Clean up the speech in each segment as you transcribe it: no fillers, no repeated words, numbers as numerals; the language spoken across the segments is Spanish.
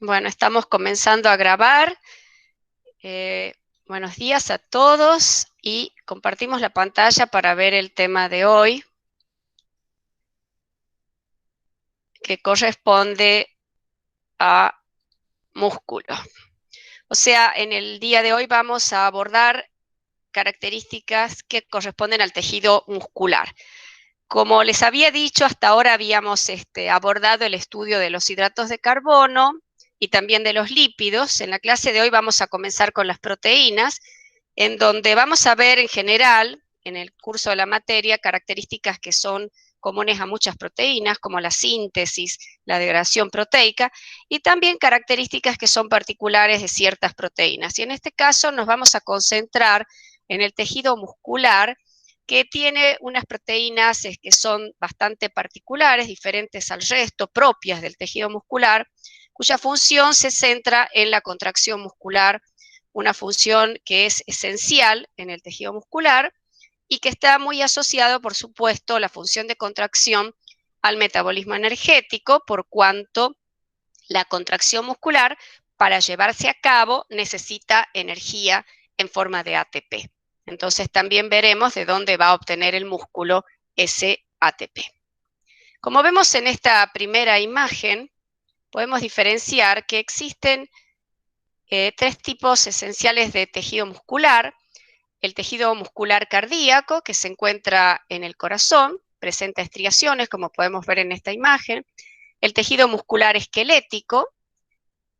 Bueno, estamos comenzando a grabar. Buenos días a todos y compartimos la pantalla para ver el tema de hoy, que corresponde a músculo. O sea, en el día de hoy vamos a abordar características que corresponden al tejido muscular. Como les había dicho, hasta ahora habíamos abordado el estudio de los hidratos de carbono y también de los lípidos. En la clase de hoy vamos a comenzar con las proteínas, en donde vamos a ver en general, en el curso de la materia, características que son comunes a muchas proteínas, como la síntesis, la degradación proteica, y también características que son particulares de ciertas proteínas. Y en este caso nos vamos a concentrar en el tejido muscular, que tiene unas proteínas que son bastante particulares, diferentes al resto, propias del tejido muscular, cuya función se centra en la contracción muscular, una función que es esencial en el tejido muscular y que está muy asociado, por supuesto, la función de contracción al metabolismo energético, por cuanto la contracción muscular, para llevarse a cabo, necesita energía en forma de ATP. Entonces también veremos de dónde va a obtener el músculo ese ATP. Como vemos en esta primera imagen, podemos diferenciar que existen tres tipos esenciales de tejido muscular. El tejido muscular cardíaco, que se encuentra en el corazón, presenta estriaciones, como podemos ver en esta imagen. El tejido muscular esquelético,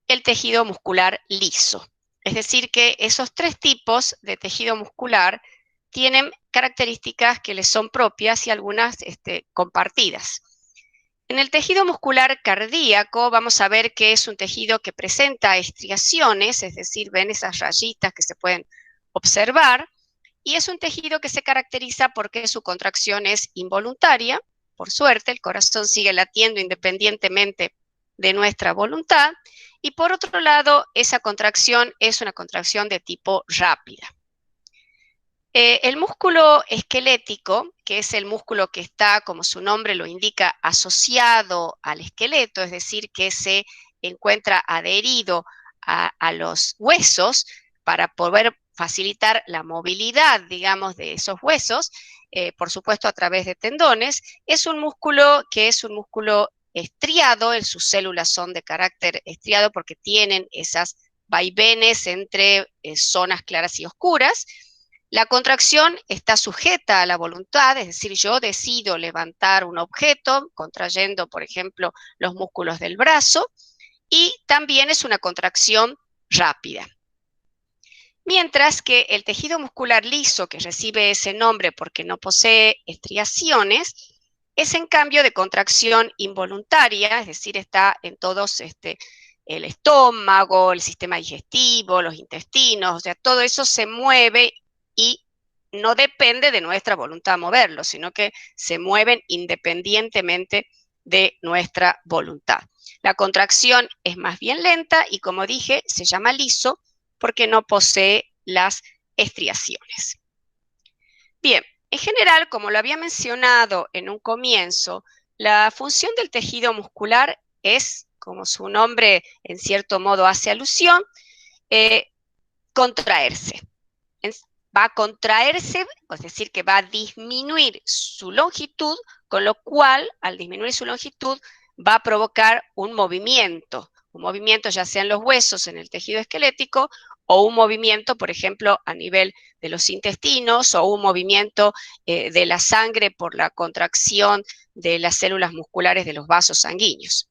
el tejido muscular liso. Es decir, que esos tres tipos de tejido muscular tienen características que les son propias y algunas compartidas. En el tejido muscular cardíaco vamos a ver que es un tejido que presenta estriaciones, es decir, ven esas rayitas que se pueden observar, y es un tejido que se caracteriza porque su contracción es involuntaria. Por suerte, el corazón sigue latiendo independientemente de nuestra voluntad, y por otro lado, esa contracción es una contracción de tipo rápida. El músculo esquelético, que es el músculo que está, como su nombre lo indica, asociado al esqueleto, es decir, que se encuentra adherido a los huesos para poder facilitar la movilidad, digamos, de esos huesos, por supuesto a través de tendones, es un músculo que es un músculo estriado, sus células son de carácter estriado porque tienen esas vaivenes entre zonas claras y oscuras. La contracción está sujeta a la voluntad, es decir, yo decido levantar un objeto, contrayendo, por ejemplo, los músculos del brazo, y también es una contracción rápida. Mientras que el tejido muscular liso, que recibe ese nombre porque no posee estriaciones, es en cambio de contracción involuntaria, es decir, está en todos el estómago, el sistema digestivo, los intestinos, o sea, todo eso se mueve y no depende de nuestra voluntad moverlo, sino que se mueven independientemente de nuestra voluntad. La contracción es más bien lenta y, como dije, se llama liso porque no posee las estriaciones. Bien, en general, como lo había mencionado en un comienzo, la función del tejido muscular es, como su nombre en cierto modo hace alusión, contraerse. Va a contraerse, es decir, que va a disminuir su longitud, con lo cual, al disminuir su longitud, va a provocar un movimiento ya sea en los huesos, en el tejido esquelético, o un movimiento, por ejemplo, a nivel de los intestinos, o un movimiento de la sangre por la contracción de las células musculares de los vasos sanguíneos.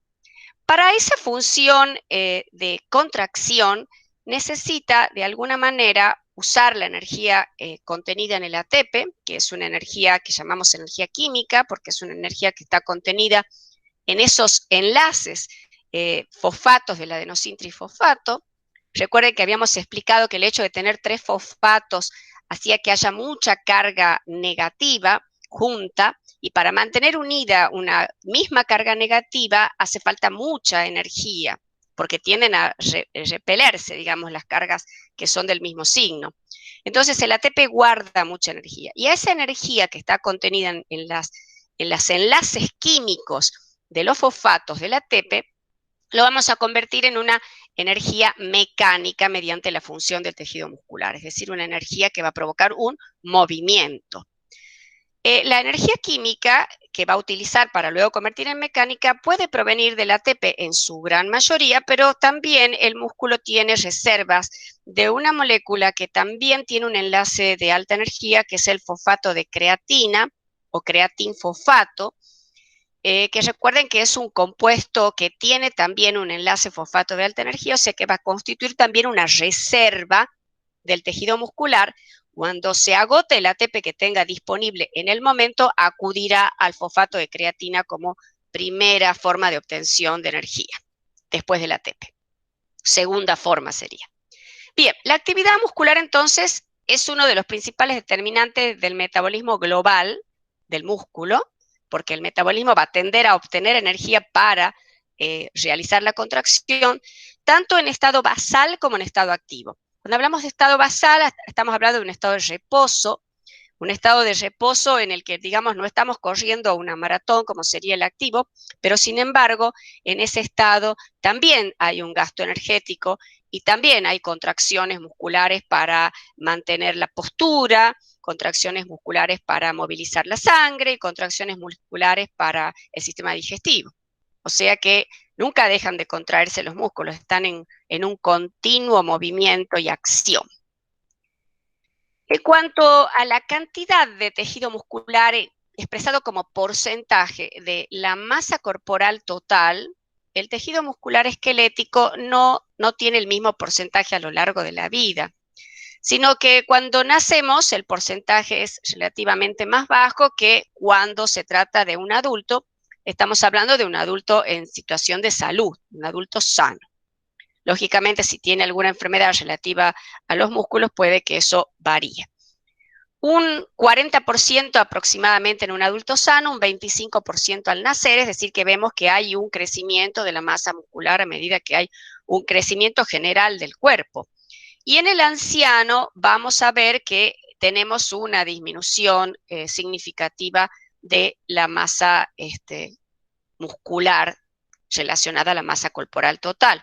Para esa función de contracción, necesita de alguna manera usar la energía contenida en el ATP, que es una energía que llamamos energía química, porque es una energía que está contenida en esos enlaces fosfatos del adenosintrifosfato. Recuerden que habíamos explicado que el hecho de tener tres fosfatos hacía que haya mucha carga negativa junta, y para mantener unida una misma carga negativa hace falta mucha energía, porque tienden a repelerse, digamos, las cargas que son del mismo signo. Entonces el ATP guarda mucha energía, y a esa energía que está contenida en los enlaces químicos de los fosfatos del ATP, lo vamos a convertir en una energía mecánica mediante la función del tejido muscular, es decir, una energía que va a provocar un movimiento. La energía química que va a utilizar para luego convertir en mecánica puede provenir del ATP en su gran mayoría, pero también el músculo tiene reservas de una molécula que también tiene un enlace de alta energía, que es el fosfato de creatina o creatinfosfato, que recuerden que es un compuesto que tiene también un enlace fosfato de alta energía, o sea que va a constituir también una reserva del tejido muscular. Cuando se agote el ATP que tenga disponible en el momento, acudirá al fosfato de creatina como primera forma de obtención de energía, después del ATP. Segunda forma sería. Bien, la actividad muscular entonces es uno de los principales determinantes del metabolismo global del músculo, porque el metabolismo va a tender a obtener energía para realizar la contracción, tanto en estado basal como en estado activo. Cuando hablamos de estado basal, estamos hablando de un estado de reposo, en el que, digamos, no estamos corriendo una maratón como sería el activo, pero sin embargo, en ese estado también hay un gasto energético y también hay contracciones musculares para mantener la postura, contracciones musculares para movilizar la sangre y contracciones musculares para el sistema digestivo. O sea que nunca dejan de contraerse los músculos, están en un continuo movimiento y acción. En cuanto a la cantidad de tejido muscular expresado como porcentaje de la masa corporal total, el tejido muscular esquelético no tiene el mismo porcentaje a lo largo de la vida, sino que cuando nacemos el porcentaje es relativamente más bajo que cuando se trata de un adulto. Estamos hablando de un adulto en situación de salud, un adulto sano. Lógicamente, si tiene alguna enfermedad relativa a los músculos, puede que eso varíe. Un 40% aproximadamente en un adulto sano, un 25% al nacer, es decir, que vemos que hay un crecimiento de la masa muscular a medida que hay un crecimiento general del cuerpo. Y en el anciano vamos a ver que tenemos una disminución significativa de la masa muscular relacionada a la masa corporal total.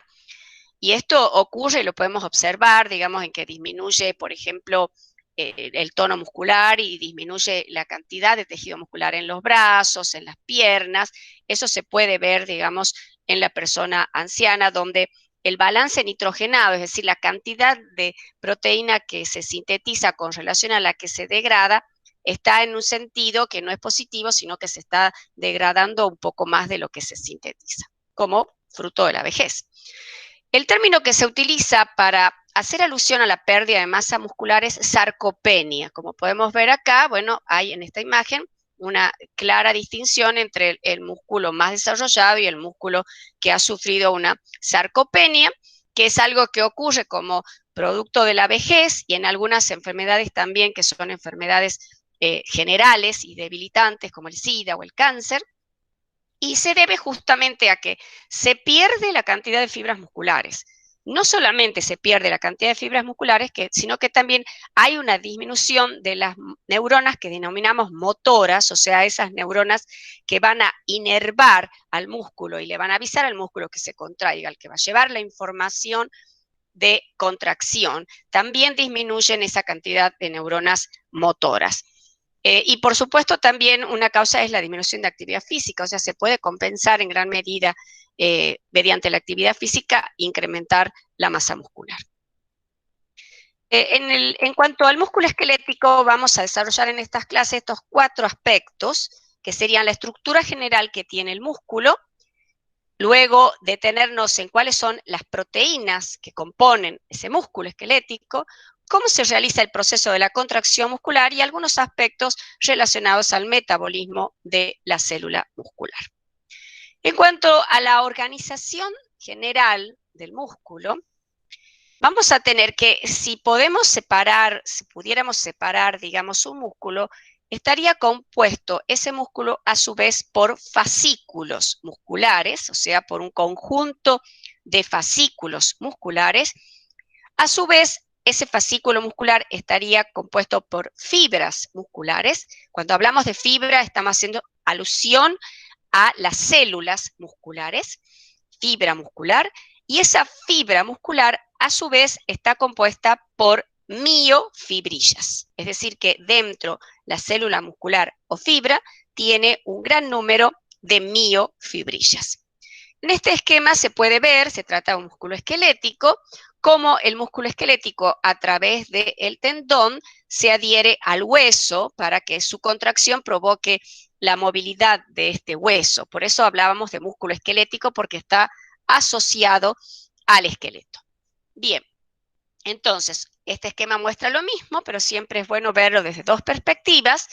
Y esto ocurre, lo podemos observar, digamos, en que disminuye, por ejemplo, el tono muscular y disminuye la cantidad de tejido muscular en los brazos, en las piernas. Eso se puede ver, digamos, en la persona anciana, donde el balance nitrogenado, es decir, la cantidad de proteína que se sintetiza con relación a la que se degrada, está en un sentido que no es positivo, sino que se está degradando un poco más de lo que se sintetiza, como fruto de la vejez. El término que se utiliza para hacer alusión a la pérdida de masa muscular es sarcopenia. Como podemos ver acá, bueno, hay en esta imagen una clara distinción entre el músculo más desarrollado y el músculo que ha sufrido una sarcopenia, que es algo que ocurre como producto de la vejez y en algunas enfermedades también, que son enfermedades generales y debilitantes como el SIDA o el cáncer. Y se debe justamente a que se pierde la cantidad de fibras musculares. No solamente se pierde la cantidad de fibras musculares, sino que también hay una disminución de las neuronas que denominamos motoras, o sea, esas neuronas que van a inervar al músculo y le van a avisar al músculo que se contraiga, al que va a llevar la información de contracción. También disminuyen esa cantidad de neuronas motoras. Y por supuesto también una causa es la disminución de actividad física, o sea, se puede compensar en gran medida mediante la actividad física, incrementar la masa muscular. En cuanto al músculo esquelético, vamos a desarrollar en estas clases estos 4 aspectos, que serían la estructura general que tiene el músculo, luego detenernos en cuáles son las proteínas que componen ese músculo esquelético, cómo se realiza el proceso de la contracción muscular y algunos aspectos relacionados al metabolismo de la célula muscular. En cuanto a la organización general del músculo, vamos a tener que, si pudiéramos separar, digamos, un músculo, estaría compuesto ese músculo a su vez por fascículos musculares, o sea, por un conjunto de fascículos musculares. A su vez, ese fascículo muscular estaría compuesto por fibras musculares. Cuando hablamos de fibra, estamos haciendo alusión a las células musculares. fibra muscular, y esa fibra muscular a su vez está compuesta por miofibrillas, es decir que dentro la célula muscular o fibra tiene un gran número de miofibrillas. En este esquema se puede ver, se trata de un músculo esquelético, cómo el músculo esquelético a través del tendón se adhiere al hueso para que su contracción provoque la movilidad de este hueso. Por eso hablábamos de músculo esquelético, porque está asociado al esqueleto. Bien, entonces, este esquema muestra lo mismo, pero siempre es bueno verlo desde dos perspectivas.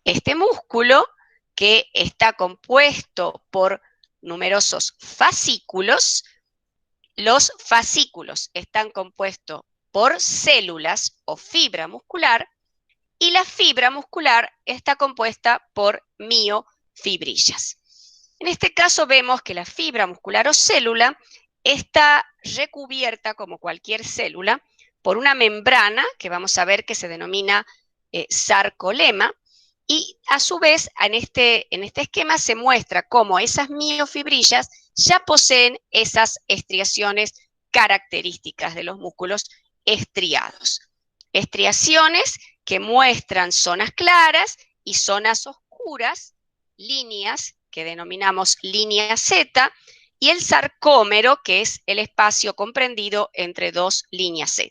Este músculo, que está compuesto por numerosos fascículos, los fascículos están compuestos por células o fibra muscular, y la fibra muscular está compuesta por miofibrillas. En este caso vemos que la fibra muscular o célula está recubierta, como cualquier célula, por una membrana que vamos a ver que se denomina sarcolema, y a su vez en este esquema se muestra cómo esas miofibrillas ya poseen esas estriaciones características de los músculos estriados. Estriaciones que muestran zonas claras y zonas oscuras, líneas que denominamos línea Z, y el sarcómero, que es el espacio comprendido entre dos líneas Z.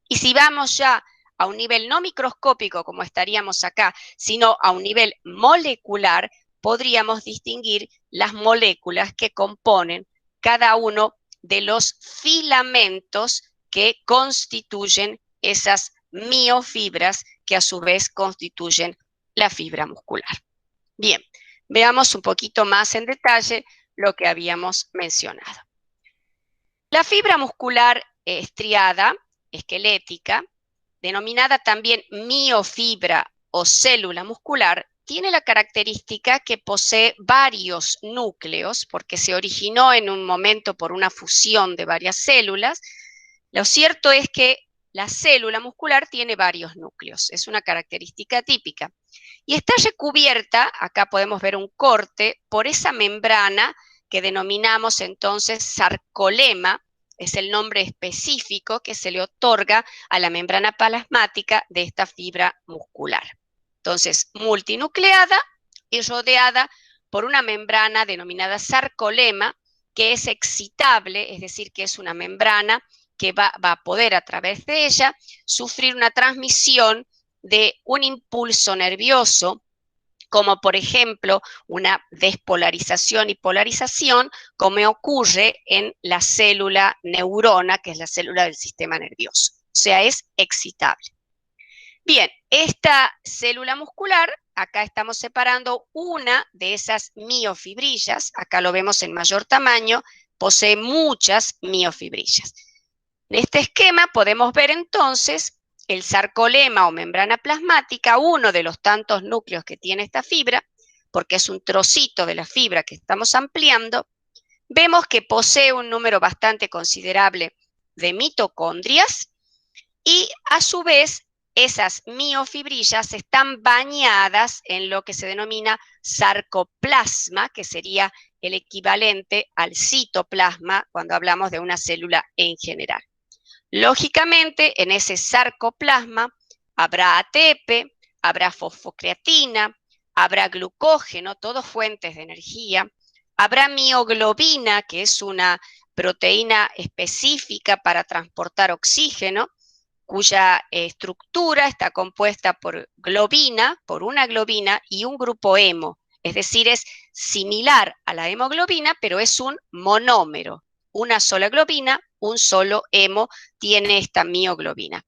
Y si vamos ya a un nivel no microscópico, como estaríamos acá, sino a un nivel molecular, podríamos distinguir las moléculas que componen cada uno de los filamentos que constituyen esas miofibras, que a su vez constituyen la fibra muscular. Bien, veamos un poquito más en detalle lo que habíamos mencionado. La fibra muscular estriada, esquelética, denominada también miofibra o célula muscular, tiene la característica que posee varios núcleos, porque se originó en un momento por una fusión de varias células. Lo cierto es que la célula muscular tiene varios núcleos, es una característica típica. Y está recubierta, acá podemos ver un corte, por esa membrana que denominamos entonces sarcolema, es el nombre específico que se le otorga a la membrana plasmática de esta fibra muscular. Entonces, multinucleada y rodeada por una membrana denominada sarcolema, que es excitable, es decir, que es una membrana que va a poder a través de ella sufrir una transmisión de un impulso nervioso, como por ejemplo una despolarización y polarización, como ocurre en la célula neurona, que es la célula del sistema nervioso. O sea, es excitable. Bien, esta célula muscular, acá estamos separando una de esas miofibrillas, acá lo vemos en mayor tamaño, posee muchas miofibrillas. En este esquema podemos ver entonces el sarcolema o membrana plasmática, uno de los tantos núcleos que tiene esta fibra, porque es un trocito de la fibra que estamos ampliando. Vemos que posee un número bastante considerable de mitocondrias, y a su vez esas miofibrillas están bañadas en lo que se denomina sarcoplasma, que sería el equivalente al citoplasma cuando hablamos de una célula en general. Lógicamente, en ese sarcoplasma habrá ATP, habrá fosfocreatina, habrá glucógeno, todas fuentes de energía, habrá mioglobina, que es una proteína específica para transportar oxígeno, cuya estructura está compuesta por globina, por una globina y un grupo hemo. Es decir, es similar a la hemoglobina, pero es un monómero. Una sola globina, un solo hemo tiene esta mioglobina.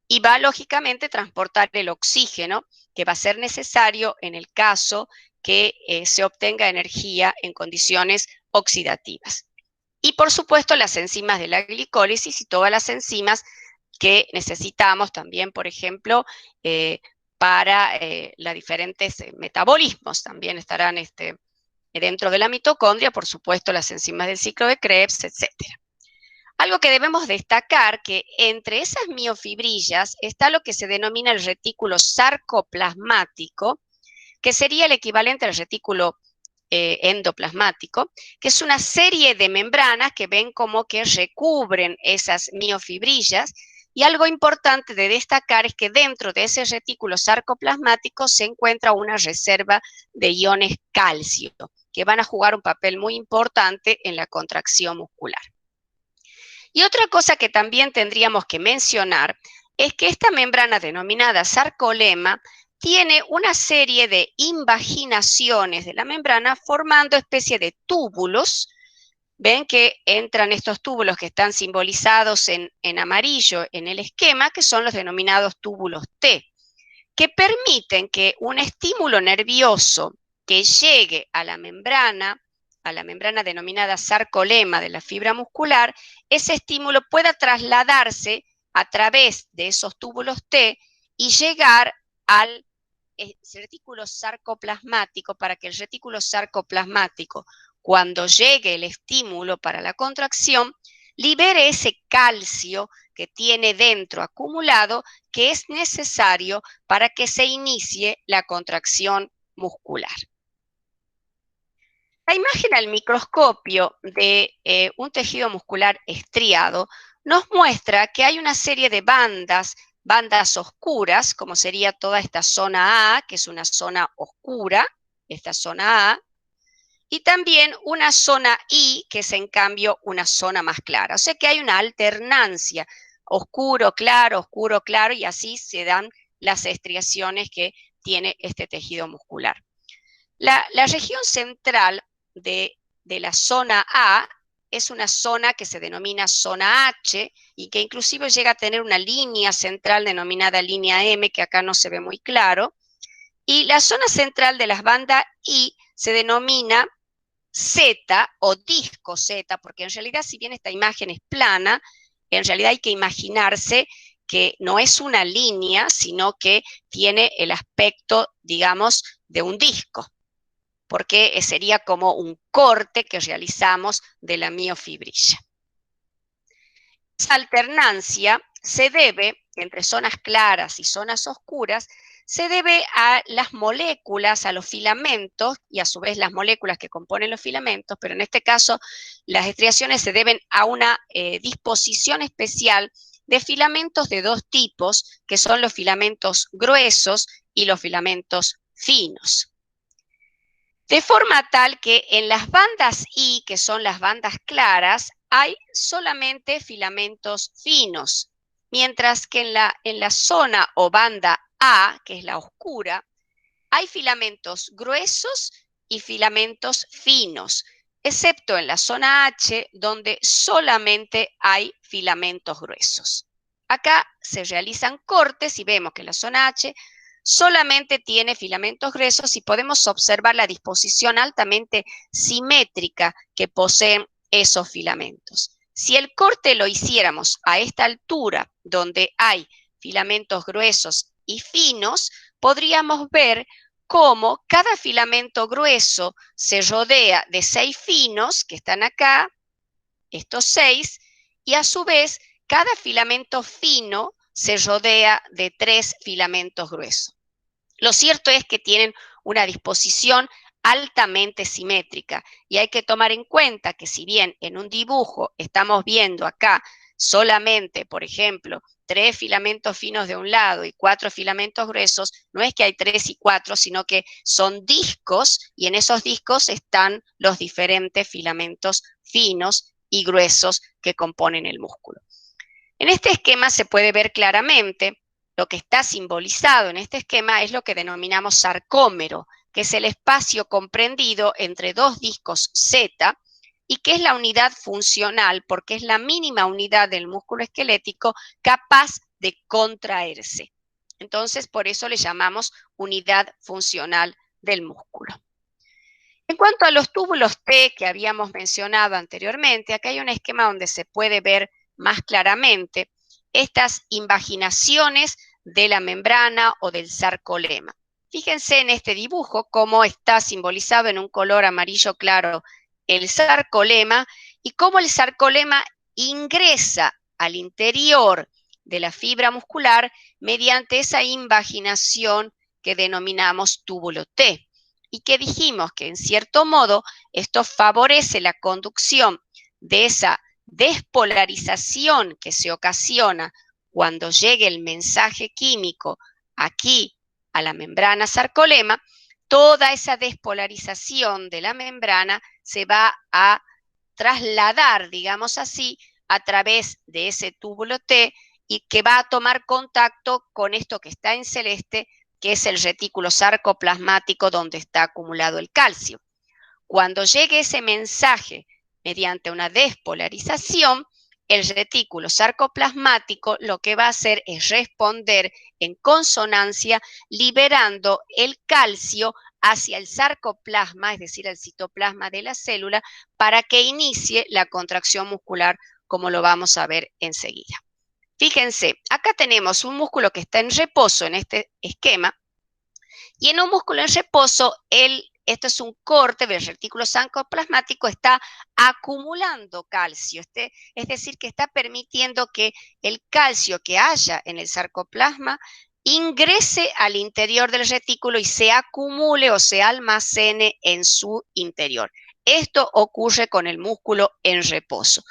Y va lógicamente a transportar el oxígeno, que va a ser necesario en el caso que se obtenga energía en condiciones oxidativas. Y por supuesto las enzimas de la glicólisis y todas las enzimas que necesitamos también, por ejemplo, para los diferentes metabolismos. También estarán dentro de la mitocondria, por supuesto, las enzimas del ciclo de Krebs, etc. Algo que debemos destacar, que entre esas miofibrillas está lo que se denomina el retículo sarcoplasmático, que sería el equivalente al retículo endoplasmático, que es una serie de membranas que ven como que recubren esas miofibrillas. Y algo importante de destacar es que dentro de ese retículo sarcoplasmático se encuentra una reserva de iones calcio, que van a jugar un papel muy importante en la contracción muscular. Y otra cosa que también tendríamos que mencionar es que esta membrana denominada sarcolema tiene una serie de invaginaciones de la membrana formando especie de túbulos. Ven que entran estos túbulos que están simbolizados en amarillo en el esquema, que son los denominados túbulos T, que permiten que un estímulo nervioso que llegue a la membrana denominada sarcolema de la fibra muscular, ese estímulo pueda trasladarse a través de esos túbulos T y llegar al retículo sarcoplasmático, para que el retículo sarcoplasmático, cuando llegue el estímulo para la contracción, libere ese calcio que tiene dentro acumulado, que es necesario para que se inicie la contracción muscular. La imagen al microscopio de un tejido muscular estriado nos muestra que hay una serie de bandas oscuras, como sería toda esta zona A, que es una zona oscura, esta zona A, y también una zona I, que es en cambio una zona más clara. O sea que hay una alternancia, oscuro, claro, y así se dan las estriaciones que tiene este tejido muscular. La región central de la zona A es una zona que se denomina zona H y que inclusive llega a tener una línea central denominada línea M, que acá no se ve muy claro. Y la zona central de las bandas I se denomina Z o disco Z, porque en realidad, si bien esta imagen es plana, en realidad hay que imaginarse que no es una línea, sino que tiene el aspecto, digamos, de un disco, porque sería como un corte que realizamos de la miofibrilla. Esa alternancia se debe, entre zonas claras y zonas oscuras, se debe a las moléculas, a los filamentos, y a su vez las moléculas que componen los filamentos, pero en este caso las estriaciones se deben a una disposición especial de filamentos de dos tipos, que son los filamentos gruesos y los filamentos finos. De forma tal que en las bandas I, que son las bandas claras, hay solamente filamentos finos, mientras que en la zona o banda A, que es la oscura, hay filamentos gruesos y filamentos finos, excepto en la zona H, donde solamente hay filamentos gruesos. Acá se realizan cortes y vemos que la zona H solamente tiene filamentos gruesos y podemos observar la disposición altamente simétrica que poseen esos filamentos. Si el corte lo hiciéramos a esta altura, donde hay filamentos gruesos y finos, podríamos ver cómo cada filamento grueso se rodea de 6 finos que están acá, estos 6, y a su vez cada filamento fino se rodea de 3 filamentos gruesos. Lo cierto es que tienen una disposición altamente simétrica y hay que tomar en cuenta que si bien en un dibujo estamos viendo acá solamente, por ejemplo, 3 filamentos finos de un lado y 4 filamentos gruesos, no es que hay 3 y 4, sino que son discos y en esos discos están los diferentes filamentos finos y gruesos que componen el músculo. En este esquema se puede ver claramente lo que está simbolizado en este esquema es lo que denominamos sarcómero, que es el espacio comprendido entre dos discos Z y que es la unidad funcional porque es la mínima unidad del músculo esquelético capaz de contraerse. Entonces, por eso le llamamos unidad funcional del músculo. En cuanto a los túbulos T que habíamos mencionado anteriormente, acá hay un esquema donde se puede ver más claramente estas invaginaciones de la membrana o del sarcolema. Fíjense en este dibujo cómo está simbolizado en un color amarillo claro el sarcolema y cómo el sarcolema ingresa al interior de la fibra muscular mediante esa invaginación que denominamos túbulo T. y que dijimos que en cierto modo esto favorece la conducción de esa despolarización que se ocasiona cuando llegue el mensaje químico aquí a la membrana sarcolema. Toda esa despolarización de la membrana se va a trasladar, digamos así, a través de ese túbulo T y que va a tomar contacto con esto que está en celeste, que es el retículo sarcoplasmático donde está acumulado el calcio. Cuando llegue ese mensaje mediante una despolarización, el retículo sarcoplasmático lo que va a hacer es responder en consonancia, liberando el calcio hacia el sarcoplasma, es decir, el citoplasma de la célula, para que inicie la contracción muscular, como lo vamos a ver enseguida. Fíjense, acá tenemos un músculo que está en reposo en este esquema, y en un músculo en reposo, esto es un corte del retículo sarcoplasmático, está acumulando calcio, es decir, que está permitiendo que el calcio que haya en el sarcoplasma ingrese al interior del retículo y se acumule o se almacene en su interior. Esto ocurre con el músculo en reposo.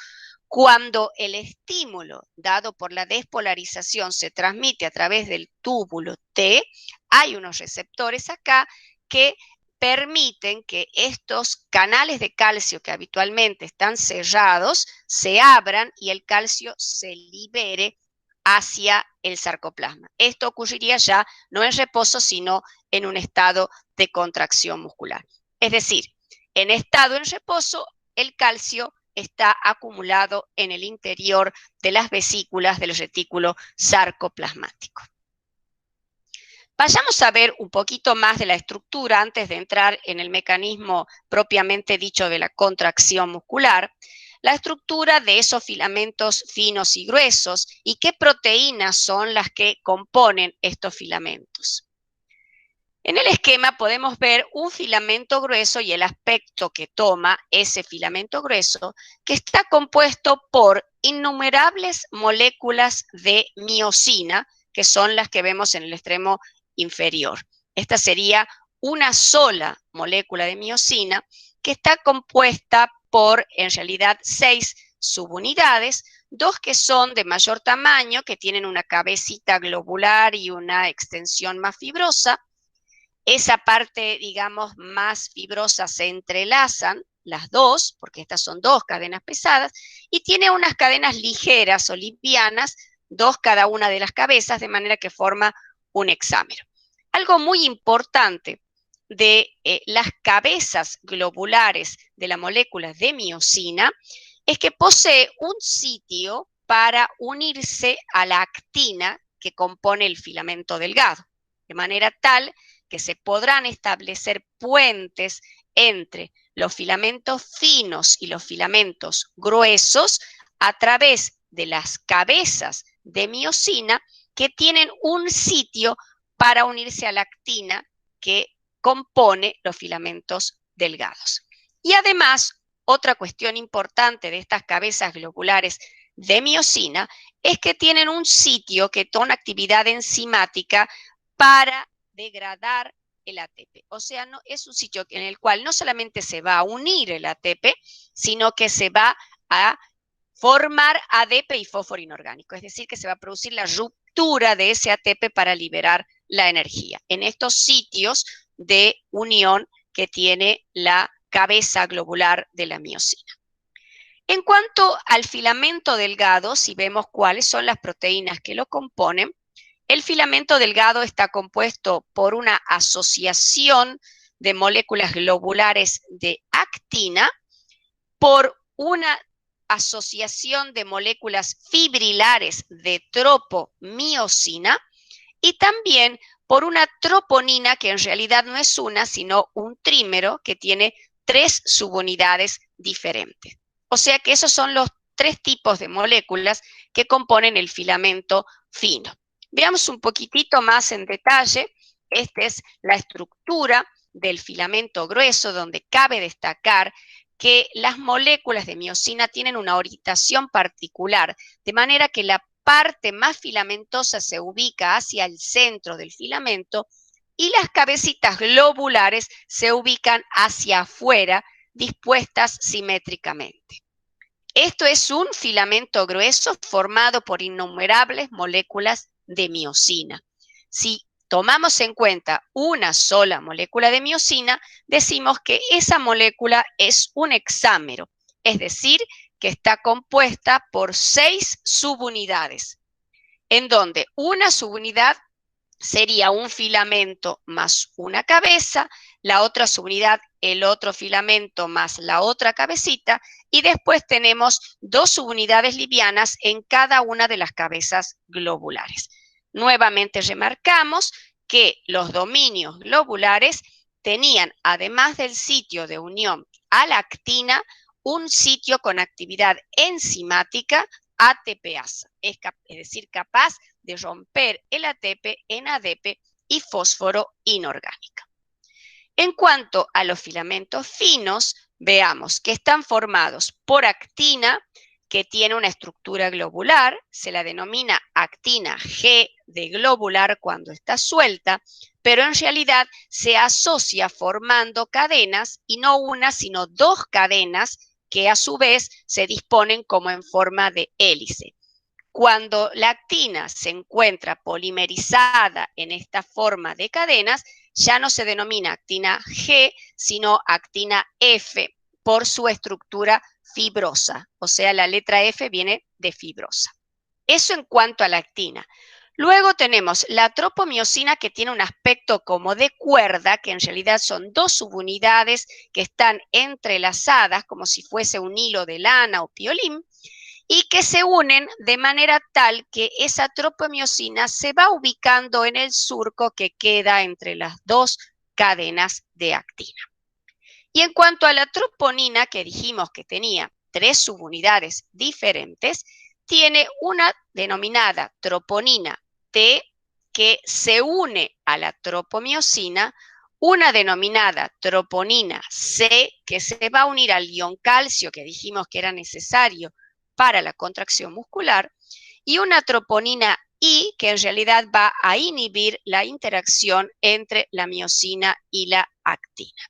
Cuando el estímulo dado por la despolarización se transmite a través del túbulo T, hay unos receptores acá que permiten que estos canales de calcio que habitualmente están cerrados se abran y el calcio se libere hacia el sarcoplasma. Esto ocurriría ya no en reposo, sino en un estado de contracción muscular. Es decir, en estado en reposo, el calcio está acumulado en el interior de las vesículas del retículo sarcoplasmático. Vayamos a ver un poquito más de la estructura antes de entrar en el mecanismo propiamente dicho de la contracción muscular, la estructura de esos filamentos finos y gruesos y qué proteínas son las que componen estos filamentos. En el esquema podemos ver un filamento grueso y el aspecto que toma ese filamento grueso, que está compuesto por innumerables moléculas de miosina, que son las que vemos en el extremo inferior. Esta sería una sola molécula de miosina que está compuesta por, en realidad, 6 subunidades, 2 que son de mayor tamaño, que tienen una cabecita globular y una extensión más fibrosa. Esa parte, digamos, más fibrosa se entrelazan las dos, porque estas son 2 cadenas pesadas, y tiene unas cadenas ligeras o livianas, 2 cada una de las cabezas, de manera que forma un hexámero. Algo muy importante de las cabezas globulares de la molécula de miosina es que posee un sitio para unirse a la actina que compone el filamento delgado, de manera tal que se podrán establecer puentes entre los filamentos finos y los filamentos gruesos a través de las cabezas de miosina que tienen un sitio para unirse a la actina que compone los filamentos delgados. Y además, otra cuestión importante de estas cabezas globulares de miosina es que tienen un sitio que toma actividad enzimática para degradar el ATP. O sea, no, es un sitio en el cual no solamente se va a unir el ATP, sino que se va a formar ADP y fósforo inorgánico. Es decir, que se va a producir la ruptura de ese ATP para liberar la energía en estos sitios de unión que tiene la cabeza globular de la miosina. En cuanto al filamento delgado, si vemos cuáles son las proteínas que lo componen, el filamento delgado está compuesto por una asociación de moléculas globulares de actina, por una asociación de moléculas fibrilares de tropomiosina y también por una troponina que en realidad no es una, sino un trímero que tiene 3 subunidades diferentes. O sea que esos son los 3 tipos de moléculas que componen el filamento fino. Veamos un poquitito más en detalle. Esta es la estructura del filamento grueso, donde cabe destacar que las moléculas de miosina tienen una orientación particular, de manera que la parte más filamentosa se ubica hacia el centro del filamento, y las cabecitas globulares se ubican hacia afuera, dispuestas simétricamente. Esto es un filamento grueso formado por innumerables moléculas de miosina. Si tomamos en cuenta una sola molécula de miosina, decimos que esa molécula es un hexámero, es decir, que está compuesta por 6 subunidades, en donde una subunidad sería un filamento más una cabeza, la otra subunidad, el otro filamento más la otra cabecita, y después tenemos 2 subunidades livianas en cada una de las cabezas globulares. Nuevamente remarcamos que los dominios globulares tenían, además del sitio de unión a la actina, un sitio con actividad enzimática ATPasa, es decir, capaz de romper el ATP en ADP y fósforo inorgánica. En cuanto a los filamentos finos, veamos que están formados por actina, que tiene una estructura globular, se la denomina actina G de globular cuando está suelta, pero en realidad se asocia formando cadenas, y no una, sino 2 cadenas que a su vez se disponen como en forma de hélice. Cuando la actina se encuentra polimerizada en esta forma de cadenas, ya no se denomina actina G, sino actina F, por su estructura fibrosa. O sea, la letra F viene de fibrosa. Eso en cuanto a la actina. Luego tenemos la tropomiosina, que tiene un aspecto como de cuerda, que en realidad son 2 subunidades que están entrelazadas como si fuese un hilo de lana o piolín, y que se unen de manera tal que esa tropomiosina se va ubicando en el surco que queda entre las 2 cadenas de actina. Y en cuanto a la troponina, que dijimos que tenía 3 subunidades diferentes, tiene una denominada troponina T, que se une a la tropomiosina, una denominada troponina C, que se va a unir al ion calcio, que dijimos que era necesario para la contracción muscular, y una troponina I, que en realidad va a inhibir la interacción entre la miosina y la actina.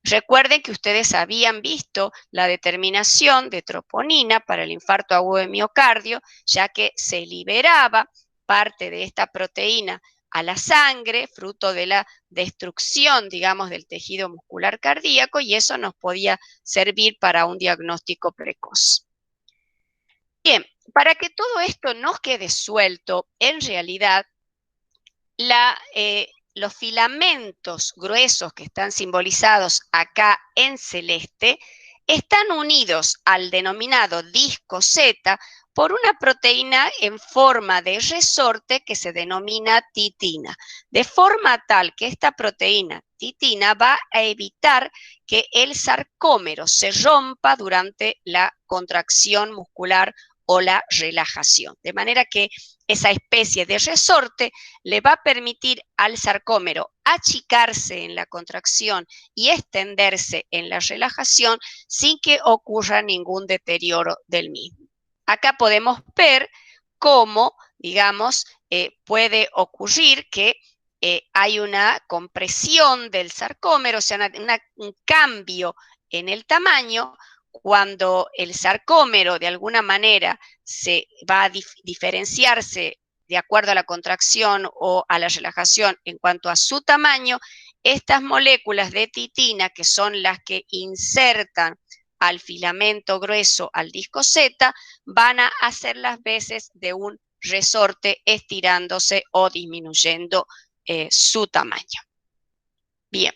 Recuerden que ustedes habían visto la determinación de troponina para el infarto agudo de miocardio, ya que se liberaba parte de esta proteína a la sangre, fruto de la destrucción, digamos, del tejido muscular cardíaco, y eso nos podía servir para un diagnóstico precoz. Bien, para que todo esto no quede suelto, en realidad los filamentos gruesos que están simbolizados acá en celeste están unidos al denominado disco Z por una proteína en forma de resorte que se denomina titina, de forma tal que esta proteína titina va a evitar que el sarcómero se rompa durante la contracción muscular o la relajación, de manera que esa especie de resorte le va a permitir al sarcómero achicarse en la contracción y extenderse en la relajación sin que ocurra ningún deterioro del mismo. Acá podemos ver cómo, digamos, puede ocurrir que hay una compresión del sarcómero, o sea, un cambio en el tamaño, cuando el sarcómero de alguna manera se va a diferenciarse de acuerdo a la contracción o a la relajación en cuanto a su tamaño. Estas moléculas de titina, que son las que insertan al filamento grueso, al disco Z, van a hacer las veces de un resorte, estirándose o disminuyendo su tamaño. Bien.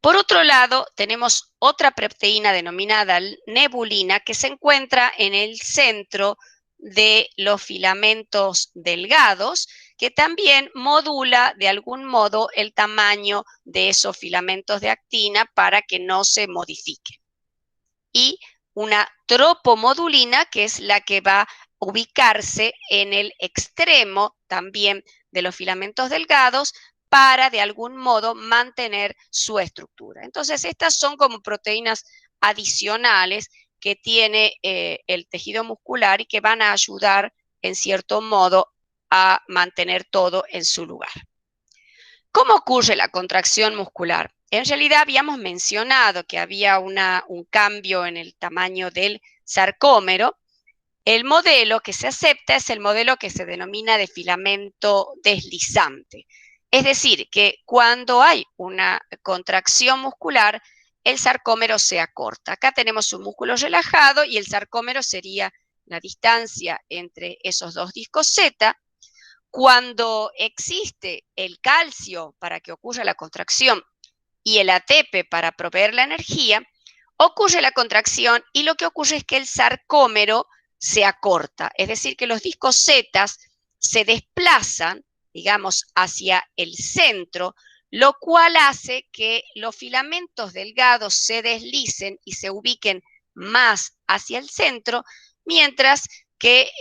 Por otro lado, tenemos otra proteína denominada nebulina, que se encuentra en el centro de los filamentos delgados, que también modula de algún modo el tamaño de esos filamentos de actina para que no se modifiquen. Y una tropomodulina, que es la que va a ubicarse en el extremo también de los filamentos delgados, para de algún modo mantener su estructura. Entonces, estas son como proteínas adicionales que tiene el tejido muscular y que van a ayudar en cierto modo a mantener todo en su lugar. ¿Cómo ocurre la contracción muscular? En realidad habíamos mencionado que había un cambio en el tamaño del sarcómero. El modelo que se acepta es el modelo que se denomina de filamento deslizante. Es decir, que cuando hay una contracción muscular, el sarcómero se acorta. Acá tenemos un músculo relajado y el sarcómero sería la distancia entre esos dos discos Z. Cuando existe el calcio para que ocurra la contracción y el ATP para proveer la energía, ocurre la contracción y lo que ocurre es que el sarcómero se acorta, es decir, que los discos Z se desplazan, digamos, hacia el centro, lo cual hace que los filamentos delgados se deslicen y se ubiquen más hacia el centro, mientras que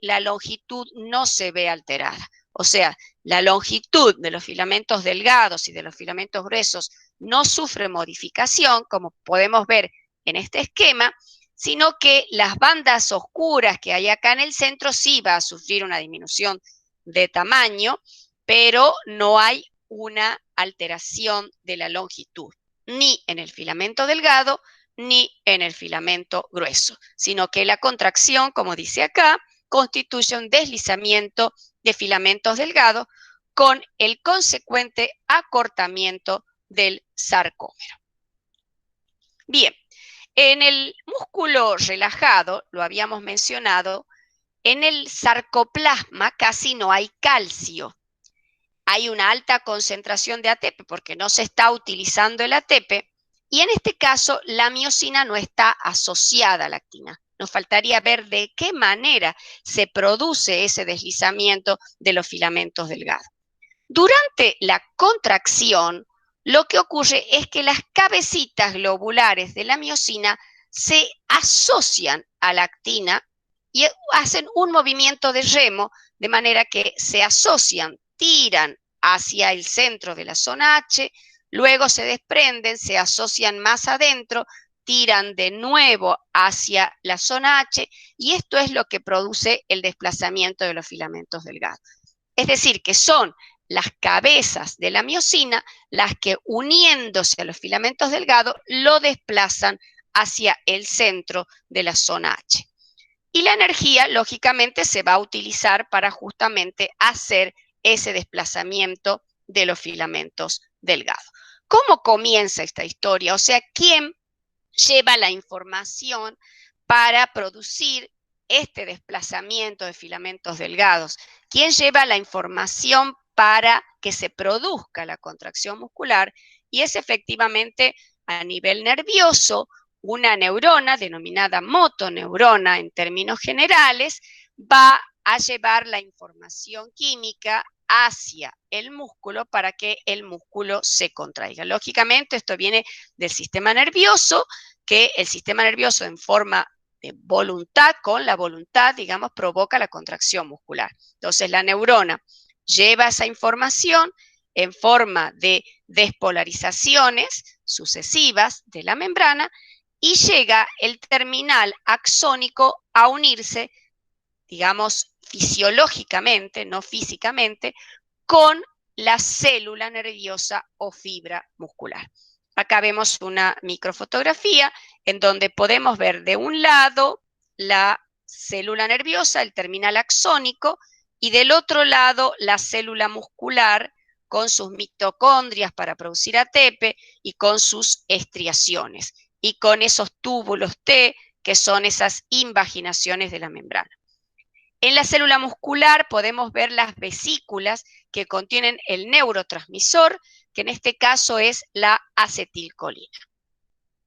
la longitud no se ve alterada. O sea, la longitud de los filamentos delgados y de los filamentos gruesos no sufre modificación, como podemos ver en este esquema, sino que las bandas oscuras que hay acá en el centro sí va a sufrir una disminución de tamaño, pero no hay una alteración de la longitud, ni en el filamento delgado, ni en el filamento grueso, sino que la contracción, como dice acá, constituye un deslizamiento de filamentos delgados con el consecuente acortamiento del sarcómero. Bien, en el músculo relajado, lo habíamos mencionado, en el sarcoplasma casi no hay calcio. Hay una alta concentración de ATP porque no se está utilizando el ATP y en este caso la miosina no está asociada a la actina. Nos faltaría ver de qué manera se produce ese deslizamiento de los filamentos delgados. Durante la contracción, lo que ocurre es que las cabecitas globulares de la miosina se asocian a la actina y hacen un movimiento de remo, de manera que se asocian, tiran hacia el centro de la zona H, luego se desprenden, se asocian más adentro, tiran de nuevo hacia la zona H y esto es lo que produce el desplazamiento de los filamentos delgados. Es decir, que son las cabezas de la miosina las que uniéndose a los filamentos delgados lo desplazan hacia el centro de la zona H. Y la energía, lógicamente, se va a utilizar para justamente hacer ese desplazamiento de los filamentos delgados. ¿Cómo comienza esta historia? O sea, ¿quién lleva la información para producir este desplazamiento de filamentos delgados? ¿Quién lleva la información para que se produzca la contracción muscular? Y es efectivamente a nivel nervioso, una neurona denominada motoneurona en términos generales va a llevar la información química hacia el músculo para que el músculo se contraiga. Lógicamente, esto viene del sistema nervioso, que el sistema nervioso en forma de voluntad, con la voluntad, digamos, provoca la contracción muscular. Entonces, la neurona lleva esa información en forma de despolarizaciones sucesivas de la membrana y llega el terminal axónico a unirse, digamos, fisiológicamente, no físicamente, con la célula nerviosa o fibra muscular. Acá vemos una microfotografía en donde podemos ver de un lado la célula nerviosa, el terminal axónico, y del otro lado la célula muscular con sus mitocondrias para producir ATP y con sus estriaciones, y con esos túbulos T que son esas invaginaciones de la membrana. En la célula muscular podemos ver las vesículas que contienen el neurotransmisor, que en este caso es la acetilcolina.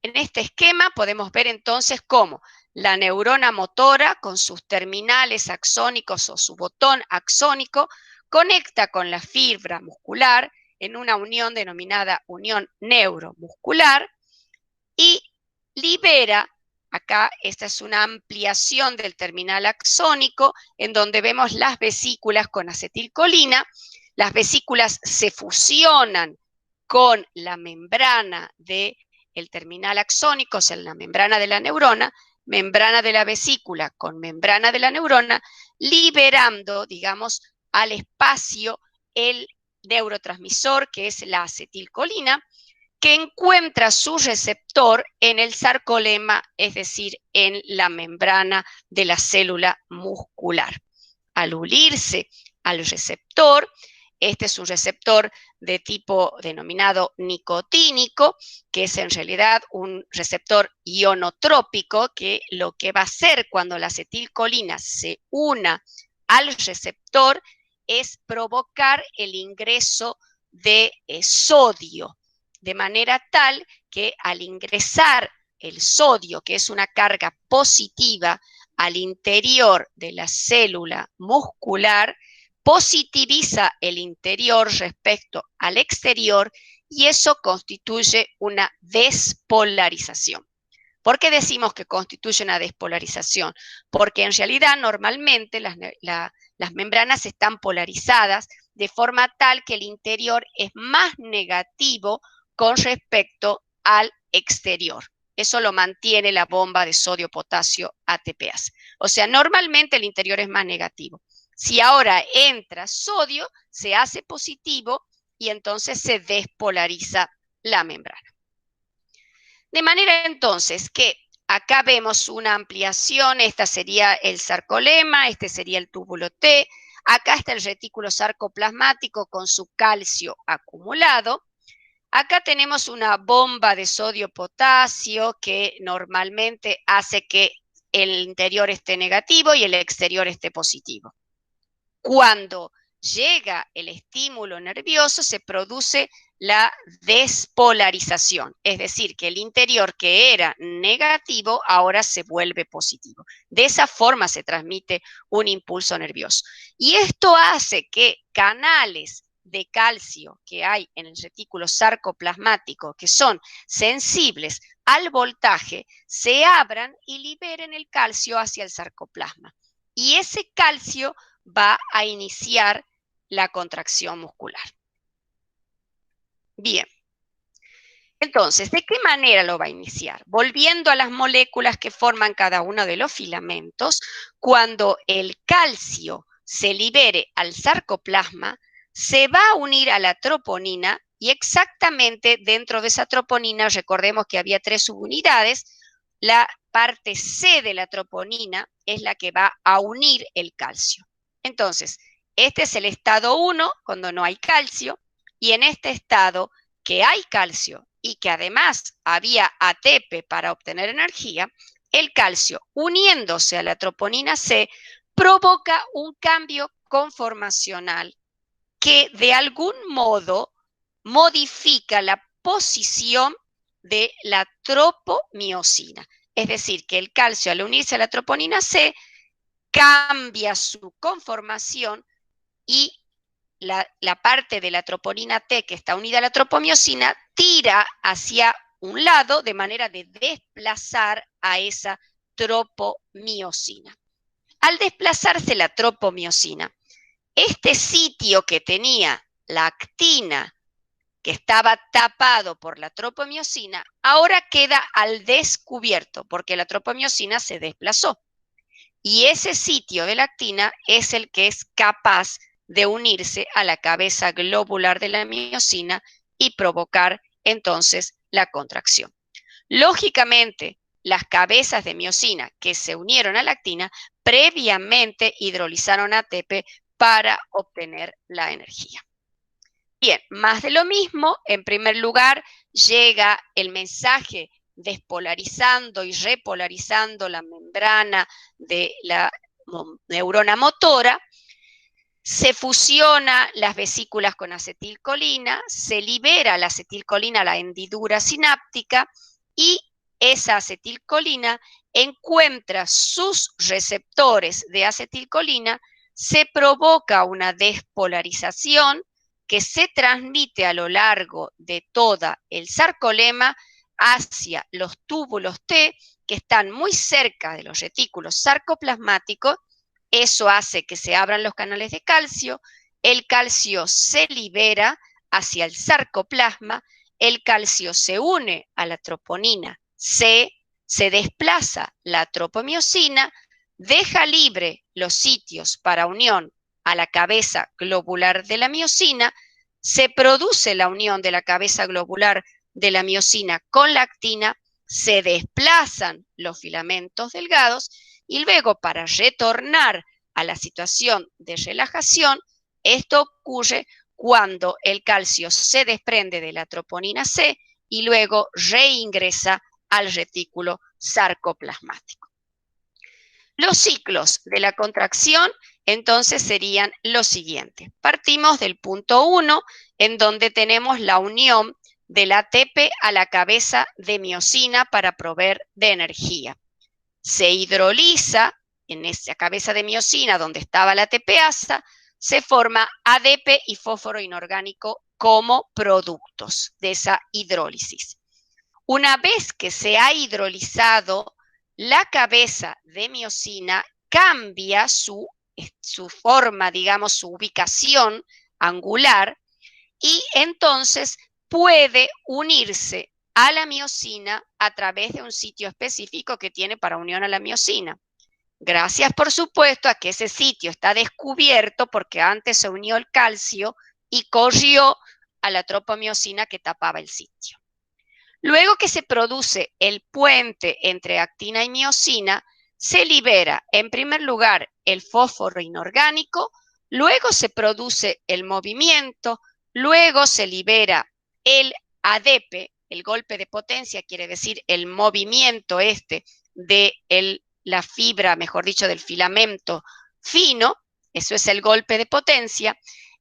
En este esquema podemos ver entonces cómo la neurona motora con sus terminales axónicos o su botón axónico conecta con la fibra muscular en una unión denominada unión neuromuscular y libera. Acá esta es una ampliación del terminal axónico en donde vemos las vesículas con acetilcolina. Las vesículas se fusionan con la membrana del terminal axónico, o sea, la membrana de la neurona, membrana de la vesícula con membrana de la neurona, liberando, digamos, al espacio el neurotransmisor, que es la acetilcolina, que encuentra su receptor en el sarcolema, es decir, en la membrana de la célula muscular. Al unirse al receptor, este es un receptor de tipo denominado nicotínico, que es en realidad un receptor ionotrópico, que lo que va a hacer cuando la acetilcolina se una al receptor es provocar el ingreso de sodio, de manera tal que al ingresar el sodio, que es una carga positiva, al interior de la célula muscular, positiviza el interior respecto al exterior y eso constituye una despolarización. ¿Por qué decimos que constituye una despolarización? Porque en realidad normalmente las membranas están polarizadas de forma tal que el interior es más negativo con respecto al exterior. Eso lo mantiene la bomba de sodio-potasio ATPase. O sea, normalmente el interior es más negativo. Si ahora entra sodio, se hace positivo y entonces se despolariza la membrana. De manera entonces que acá vemos una ampliación, esta sería el sarcolema, este sería el túbulo T, acá está el retículo sarcoplasmático con su calcio acumulado, acá tenemos una bomba de sodio-potasio que normalmente hace que el interior esté negativo y el exterior esté positivo. Cuando llega el estímulo nervioso, se produce la despolarización, es decir, que el interior que era negativo ahora se vuelve positivo. De esa forma se transmite un impulso nervioso. Y esto hace que canales de calcio que hay en el retículo sarcoplasmático, que son sensibles al voltaje, se abran y liberen el calcio hacia el sarcoplasma. Y ese calcio va a iniciar la contracción muscular. Bien, entonces, ¿de qué manera lo va a iniciar? Volviendo a las moléculas que forman cada uno de los filamentos, cuando el calcio se libere al sarcoplasma, se va a unir a la troponina y exactamente dentro de esa troponina, recordemos que había 3 subunidades, la parte C de la troponina es la que va a unir el calcio. Entonces, este es el estado 1, cuando no hay calcio, y en este estado que hay calcio y que además había ATP para obtener energía, el calcio uniéndose a la troponina C provoca un cambio conformacional que de algún modo modifica la posición de la tropomiosina. Es decir, que el calcio al unirse a la troponina C cambia su conformación y la parte de la troponina T que está unida a la tropomiosina tira hacia un lado de manera de desplazar a esa tropomiosina. Al desplazarse la tropomiosina, este sitio que tenía la actina, que estaba tapado por la tropomiosina, ahora queda al descubierto porque la tropomiosina se desplazó. Y ese sitio de la actina es el que es capaz de unirse a la cabeza globular de la miosina y provocar entonces la contracción. Lógicamente, las cabezas de miosina que se unieron a la actina previamente hidrolizaron ATP para obtener la energía. Bien, más de lo mismo, en primer lugar llega el mensaje despolarizando y repolarizando la membrana de la neurona motora, se fusiona las vesículas con acetilcolina, se libera la acetilcolina a la hendidura sináptica y esa acetilcolina encuentra sus receptores de acetilcolina, se provoca una despolarización que se transmite a lo largo de todo el sarcolema hacia los túbulos T que están muy cerca de los retículos sarcoplasmáticos. Eso hace que se abran los canales de calcio, el calcio se libera hacia el sarcoplasma, el calcio se une a la troponina C, se desplaza la tropomiosina, deja libre los sitios para unión a la cabeza globular de la miosina, se produce la unión de la cabeza globular de la miosina con la actina, se desplazan los filamentos delgados y luego para retornar a la situación de relajación, esto ocurre cuando el calcio se desprende de la troponina C y luego reingresa al retículo sarcoplasmático. Los ciclos de la contracción entonces serían los siguientes. Partimos del punto 1, en donde tenemos la unión del ATP a la cabeza de miosina para proveer de energía. Se hidroliza en esa cabeza de miosina donde estaba la ATPasa, se forma ADP y fósforo inorgánico como productos de esa hidrólisis. Una vez que se ha hidrolizado, la cabeza de miosina cambia su forma, digamos, su ubicación angular y entonces puede unirse a la miosina a través de un sitio específico que tiene para unión a la miosina. Gracias, por supuesto, a que ese sitio está descubierto porque antes se unió el calcio y corrió a la tropomiosina que tapaba el sitio. Luego que se produce el puente entre actina y miosina, se libera en primer lugar el fósforo inorgánico, luego se produce el movimiento, luego se libera el ADP, el golpe de potencia, quiere decir el movimiento de la fibra, mejor dicho, del filamento fino, eso es el golpe de potencia,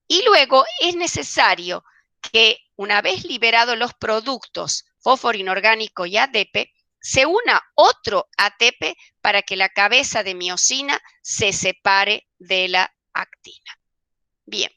y luego es necesario que una vez liberados los productos fósforo inorgánico y ADP, se una otro ATP para que la cabeza de miosina se separe de la actina. Bien.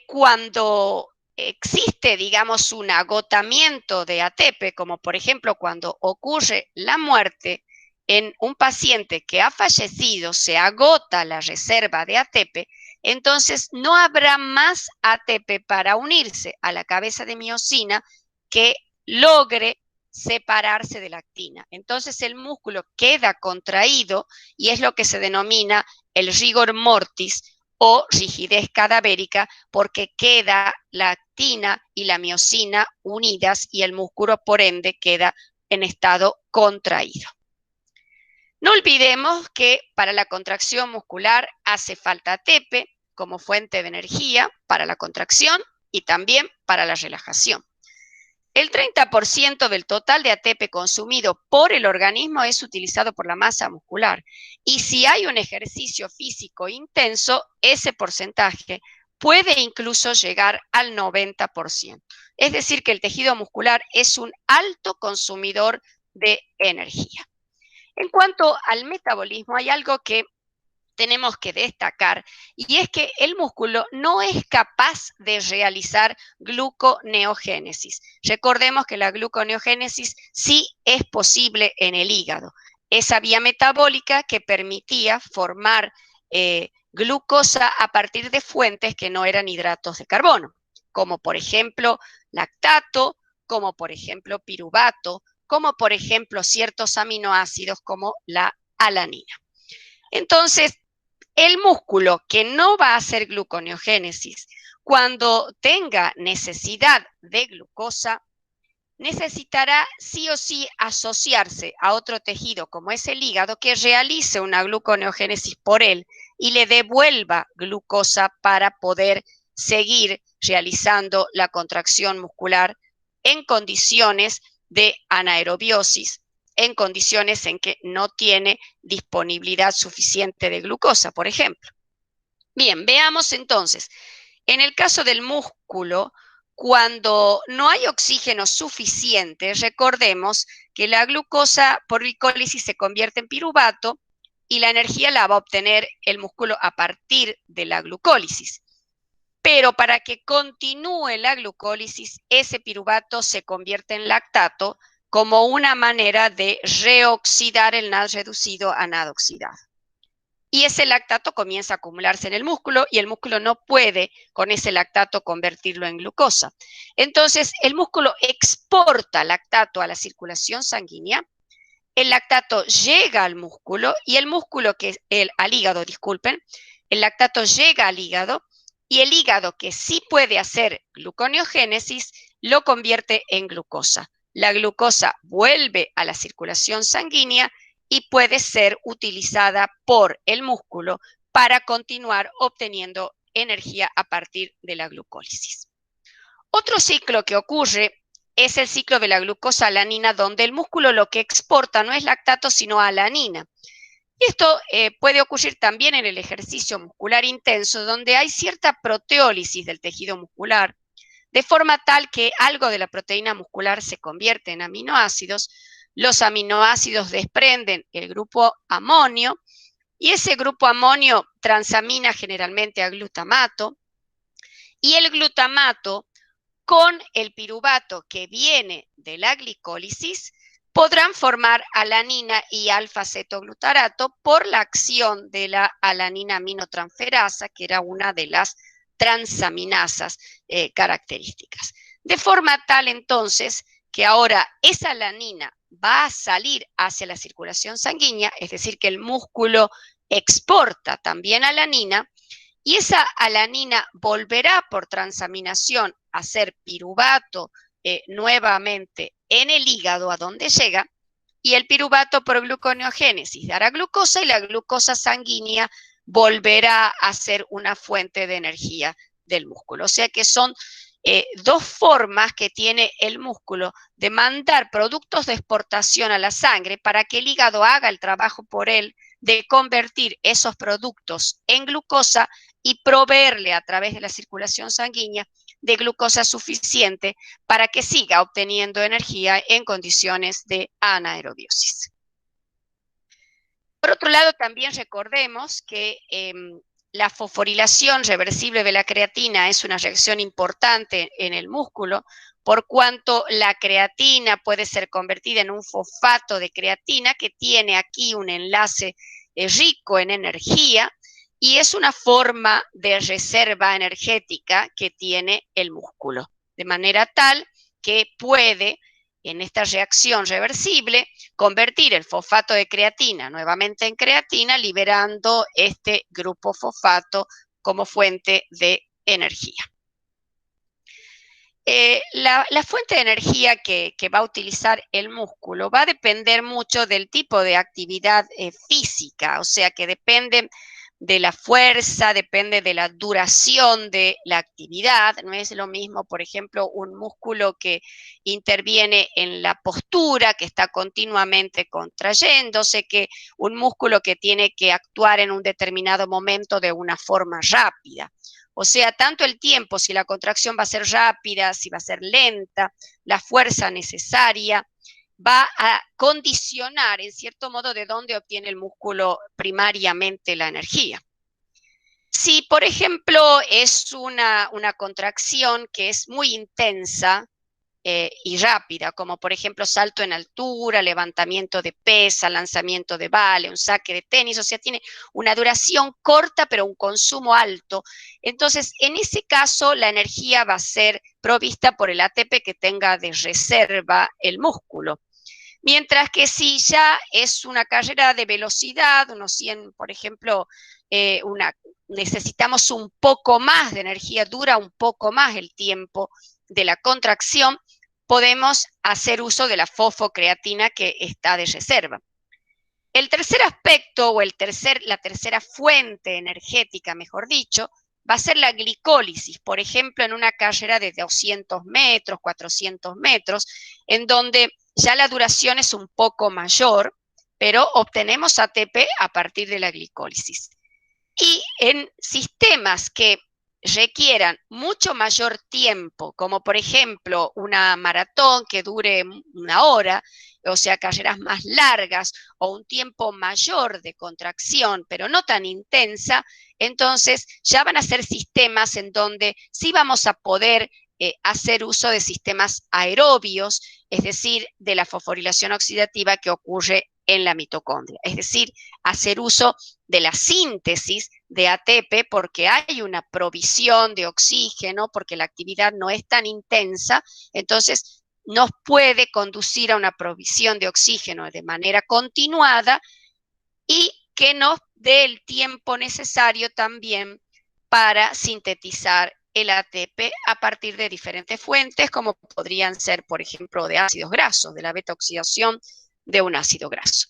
Cuando existe, digamos, un agotamiento de ATP, como por ejemplo cuando ocurre la muerte en un paciente que ha fallecido, se agota la reserva de ATP, entonces no habrá más ATP para unirse a la cabeza de miosina que logre separarse de la actina. Entonces el músculo queda contraído y es lo que se denomina el rigor mortis o rigidez cadavérica, porque queda la actina y la miosina unidas y el músculo por ende queda en estado contraído. No olvidemos que para la contracción muscular hace falta ATP como fuente de energía para la contracción y también para la relajación. El 30% del total de ATP consumido por el organismo es utilizado por la masa muscular. Y si hay un ejercicio físico intenso, ese porcentaje puede incluso llegar al 90%. Es decir, que el tejido muscular es un alto consumidor de energía. En cuanto al metabolismo, hay algo que tenemos que destacar, y es que el músculo no es capaz de realizar gluconeogénesis. Recordemos que la gluconeogénesis sí es posible en el hígado. Esa vía metabólica que permitía formar glucosa a partir de fuentes que no eran hidratos de carbono, como por ejemplo lactato, como por ejemplo piruvato, como por ejemplo ciertos aminoácidos como la alanina. Entonces, el músculo que no va a hacer gluconeogénesis, cuando tenga necesidad de glucosa, necesitará sí o sí asociarse a otro tejido como es el hígado que realice una gluconeogénesis por él y le devuelva glucosa para poder seguir realizando la contracción muscular en condiciones de anaerobiosis, en condiciones en que no tiene disponibilidad suficiente de glucosa, por ejemplo. Bien, veamos entonces, en el caso del músculo, cuando no hay oxígeno suficiente, recordemos que la glucosa por glicólisis se convierte en piruvato y la energía la va a obtener el músculo a partir de la glucólisis. Pero para que continúe la glucólisis, ese piruvato se convierte en lactato como una manera de reoxidar el NAD reducido a NAD oxidado. Y ese lactato comienza a acumularse en el músculo y el músculo no puede con ese lactato convertirlo en glucosa. Entonces, el músculo exporta lactato a la circulación sanguínea, el lactato llega al músculo y el músculo al hígado, disculpen, el lactato llega al hígado y el hígado, que sí puede hacer gluconeogénesis, lo convierte en glucosa. La glucosa vuelve a la circulación sanguínea y puede ser utilizada por el músculo para continuar obteniendo energía a partir de la glucólisis. Otro ciclo que ocurre es el ciclo de la glucosa-alanina, donde el músculo lo que exporta no es lactato, sino alanina. Y esto puede ocurrir también en el ejercicio muscular intenso, donde hay cierta proteólisis del tejido muscular, de forma tal que algo de la proteína muscular se convierte en aminoácidos. Los aminoácidos desprenden el grupo amonio, y ese grupo amonio transamina generalmente a glutamato, y el glutamato con el piruvato que viene de la glicólisis podrán formar alanina y alfa-cetoglutarato por la acción de la alanina aminotransferasa, que era una de las transaminasas características. De forma tal entonces que ahora esa alanina va a salir hacia la circulación sanguínea, es decir, que el músculo exporta también alanina, y esa alanina volverá por transaminación a ser piruvato nuevamente en el hígado, a donde llega, y el piruvato por gluconeogénesis dará glucosa, y la glucosa sanguínea volverá a ser una fuente de energía del músculo. O sea que son dos formas que tiene el músculo de mandar productos de exportación a la sangre para que el hígado haga el trabajo por él de convertir esos productos en glucosa y proveerle a través de la circulación sanguínea de glucosa suficiente para que siga obteniendo energía en condiciones de anaerobiosis. Por otro lado, también recordemos que la fosforilación reversible de la creatina es una reacción importante en el músculo, por cuanto la creatina puede ser convertida en un fosfato de creatina que tiene aquí un enlace rico en energía, y es una forma de reserva energética que tiene el músculo, de manera tal que puede, en esta reacción reversible, convertir el fosfato de creatina nuevamente en creatina, liberando este grupo fosfato como fuente de energía. La fuente de energía que va a utilizar el músculo va a depender mucho del tipo de actividad física, o sea que depende de la fuerza, depende de la duración de la actividad. No es lo mismo, por ejemplo, un músculo que interviene en la postura, que está continuamente contrayéndose, que un músculo que tiene que actuar en un determinado momento de una forma rápida. O sea, tanto el tiempo, si la contracción va a ser rápida, si va a ser lenta, la fuerza necesaria, va a condicionar, en cierto modo, de dónde obtiene el músculo primariamente la energía. Si, por ejemplo, es una contracción que es muy intensa y rápida, como por ejemplo salto en altura, levantamiento de pesa, lanzamiento de vale, un saque de tenis, o sea, tiene una duración corta pero un consumo alto. Entonces, en ese caso, la energía va a ser provista por el ATP que tenga de reserva el músculo. Mientras que si ya es una carrera de velocidad, unos 100, por ejemplo, necesitamos un poco más de energía, dura un poco más el tiempo de la contracción, podemos hacer uso de la fosfocreatina que está de reserva. El tercer aspecto, o la tercera fuente energética, mejor dicho, va a ser la glicólisis, por ejemplo, en una carrera de 200 metros, 400 metros, en donde ya la duración es un poco mayor, pero obtenemos ATP a partir de la glicólisis. Y en sistemas que requieran mucho mayor tiempo, como por ejemplo una maratón que dure una hora, o sea, carreras más largas o un tiempo mayor de contracción, pero no tan intensa, entonces ya van a ser sistemas en donde sí vamos a poder hacer uso de sistemas aerobios, es decir, de la fosforilación oxidativa que ocurre en la mitocondria, es decir, hacer uso de la síntesis de ATP porque hay una provisión de oxígeno, porque la actividad no es tan intensa, entonces nos puede conducir a una provisión de oxígeno de manera continuada y que nos dé el tiempo necesario también para sintetizar el ATP a partir de diferentes fuentes, como podrían ser, por ejemplo, de ácidos grasos, de la beta-oxidación de un ácido graso.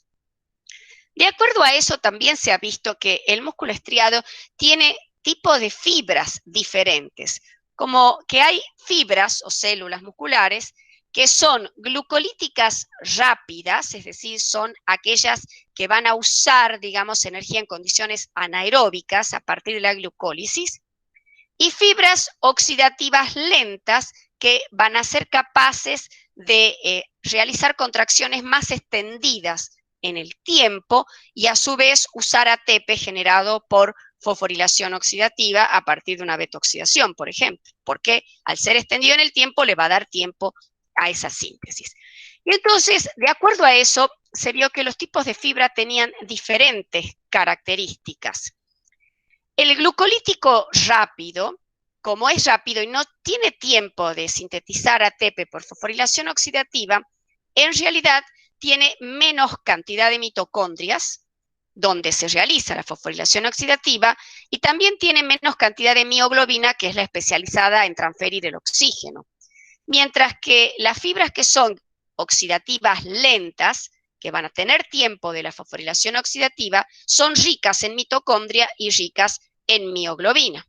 De acuerdo a eso, también se ha visto que el músculo estriado tiene tipos de fibras diferentes, como que hay fibras o células musculares que son glucolíticas rápidas, es decir, son aquellas que van a usar, digamos, energía en condiciones anaeróbicas a partir de la glucólisis, y fibras oxidativas lentas que van a ser capaces de realizar contracciones más extendidas en el tiempo y a su vez usar ATP generado por fosforilación oxidativa a partir de una beta-oxidación, por ejemplo, porque al ser extendido en el tiempo le va a dar tiempo a esa síntesis. Y entonces, de acuerdo a eso, se vio que los tipos de fibra tenían diferentes características. El glucolítico rápido, como es rápido y no tiene tiempo de sintetizar ATP por fosforilación oxidativa, en realidad tiene menos cantidad de mitocondrias, donde se realiza la fosforilación oxidativa, y también tiene menos cantidad de mioglobina, que es la especializada en transferir el oxígeno. Mientras que las fibras que son oxidativas lentas, que van a tener tiempo de la fosforilación oxidativa, son ricas en mitocondria y ricas en mioglobina.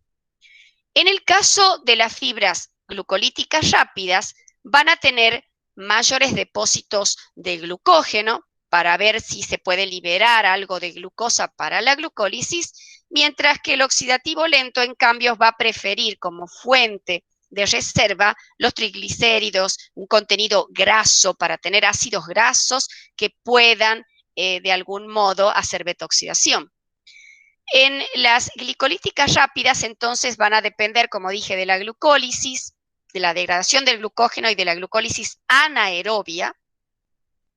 En el caso de las fibras glucolíticas rápidas, van a tener mayores depósitos de glucógeno para ver si se puede liberar algo de glucosa para la glucólisis, mientras que el oxidativo lento, en cambio, va a preferir como fuente de reserva los triglicéridos, un contenido graso para tener ácidos grasos que puedan de algún modo hacer beta-oxidación. En las glicolíticas rápidas, entonces, van a depender, como dije, de la glucólisis, de la degradación del glucógeno y de la glucólisis anaerobia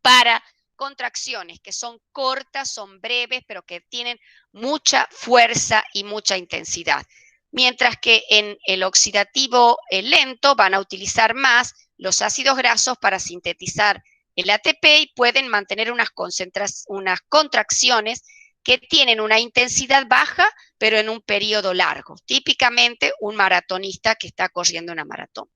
para contracciones que son cortas, son breves, pero que tienen mucha fuerza y mucha intensidad. Mientras que en el oxidativo lento van a utilizar más los ácidos grasos para sintetizar el ATP y pueden mantener unas contracciones que tienen una intensidad baja, pero en un periodo largo. Típicamente un maratonista que está corriendo una maratón.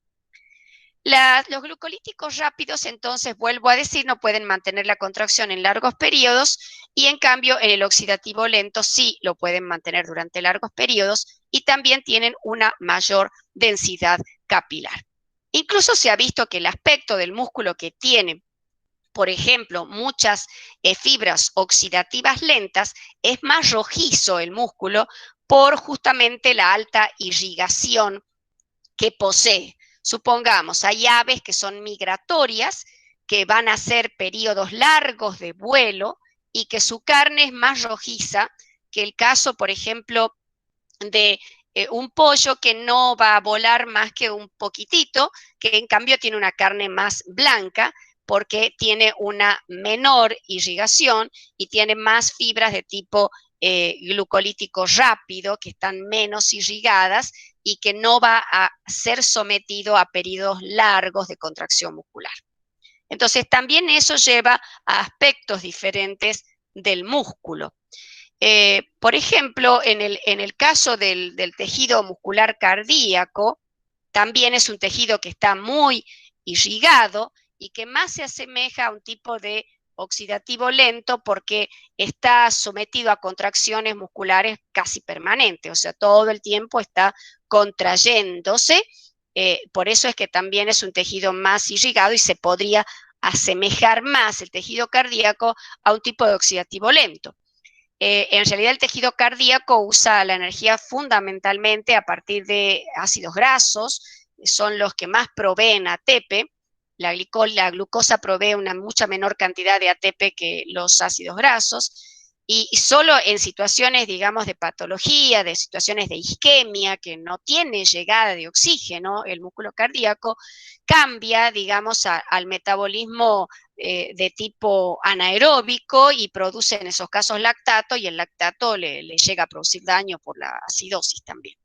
Los glucolíticos rápidos, entonces, vuelvo a decir, no pueden mantener la contracción en largos periodos y en cambio en el oxidativo lento sí lo pueden mantener durante largos periodos y también tienen una mayor densidad capilar. Incluso se ha visto que el aspecto del músculo que tiene, por ejemplo, muchas fibras oxidativas lentas, es más rojizo el músculo por justamente la alta irrigación que posee. Supongamos, hay aves que son migratorias, que van a hacer periodos largos de vuelo y que su carne es más rojiza que el caso, por ejemplo, de un pollo que no va a volar más que un poquitito, que en cambio tiene una carne más blanca, porque tiene una menor irrigación y tiene más fibras de tipo glucolítico rápido, que están menos irrigadas y que no va a ser sometido a periodos largos de contracción muscular. Entonces, también eso lleva a aspectos diferentes del músculo. Por ejemplo, en el caso del tejido muscular cardíaco, también es un tejido que está muy irrigado y que más se asemeja a un tipo de oxidativo lento porque está sometido a contracciones musculares casi permanentes, o sea, todo el tiempo está contrayéndose, por eso es que también es un tejido más irrigado y se podría asemejar más el tejido cardíaco a un tipo de oxidativo lento. En realidad el tejido cardíaco usa la energía fundamentalmente a partir de ácidos grasos, son los que más proveen ATP. La glucosa provee una mucha menor cantidad de ATP que los ácidos grasos, y solo en situaciones, digamos, de patología, de situaciones de isquemia, que no tiene llegada de oxígeno, el músculo cardíaco cambia, digamos, al metabolismo de tipo anaeróbico y produce en esos casos lactato, y el lactato le llega a producir daño por la acidosis también.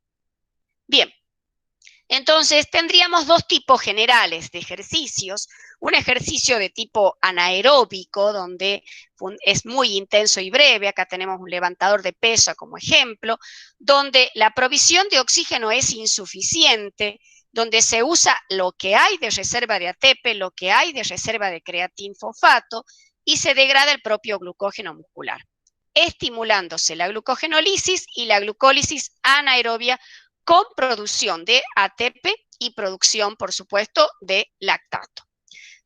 Bien, Entonces, tendríamos dos tipos generales de ejercicios. Un ejercicio de tipo anaeróbico, donde es muy intenso y breve. Acá tenemos un levantador de peso como ejemplo, donde la provisión de oxígeno es insuficiente, donde se usa lo que hay de reserva de ATP, lo que hay de reserva de creatinfosfato, y se degrada el propio glucógeno muscular, estimulándose la glucogenólisis y la glucólisis anaerobia con producción de ATP y producción, por supuesto, de lactato.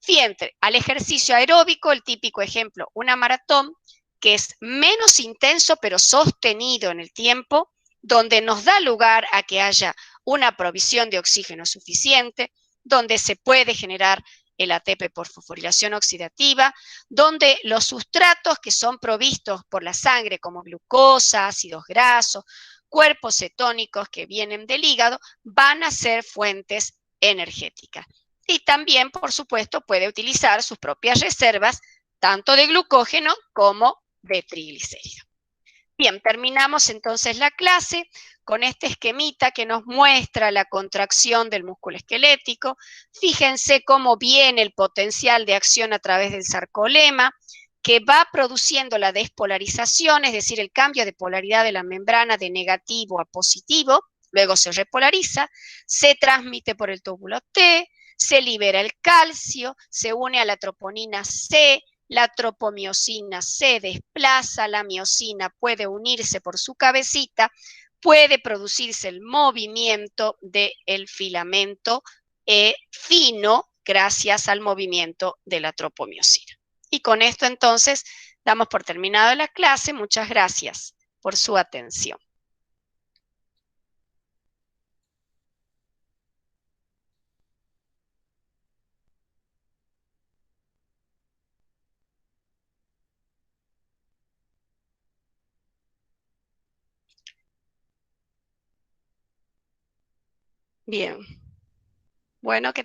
Fíjense, al ejercicio aeróbico, el típico ejemplo, una maratón, que es menos intenso pero sostenido en el tiempo, donde nos da lugar a que haya una provisión de oxígeno suficiente, donde se puede generar el ATP por fosforilación oxidativa, donde los sustratos que son provistos por la sangre, como glucosa, ácidos grasos, cuerpos cetónicos que vienen del hígado, van a ser fuentes energéticas. Y también, por supuesto, puede utilizar sus propias reservas, tanto de glucógeno como de triglicéridos. Bien, terminamos entonces la clase con este esquemita que nos muestra la contracción del músculo esquelético. Fíjense cómo viene el potencial de acción a través del sarcolema, que va produciendo la despolarización, es decir, el cambio de polaridad de la membrana de negativo a positivo, luego se repolariza, se transmite por el túbulo T, se libera el calcio, se une a la troponina C, la tropomiosina se desplaza, la miosina puede unirse por su cabecita, puede producirse el movimiento del filamento fino gracias al movimiento de la tropomiosina. Y con esto entonces damos por terminado la clase. Muchas gracias por su atención. Bien. Bueno, que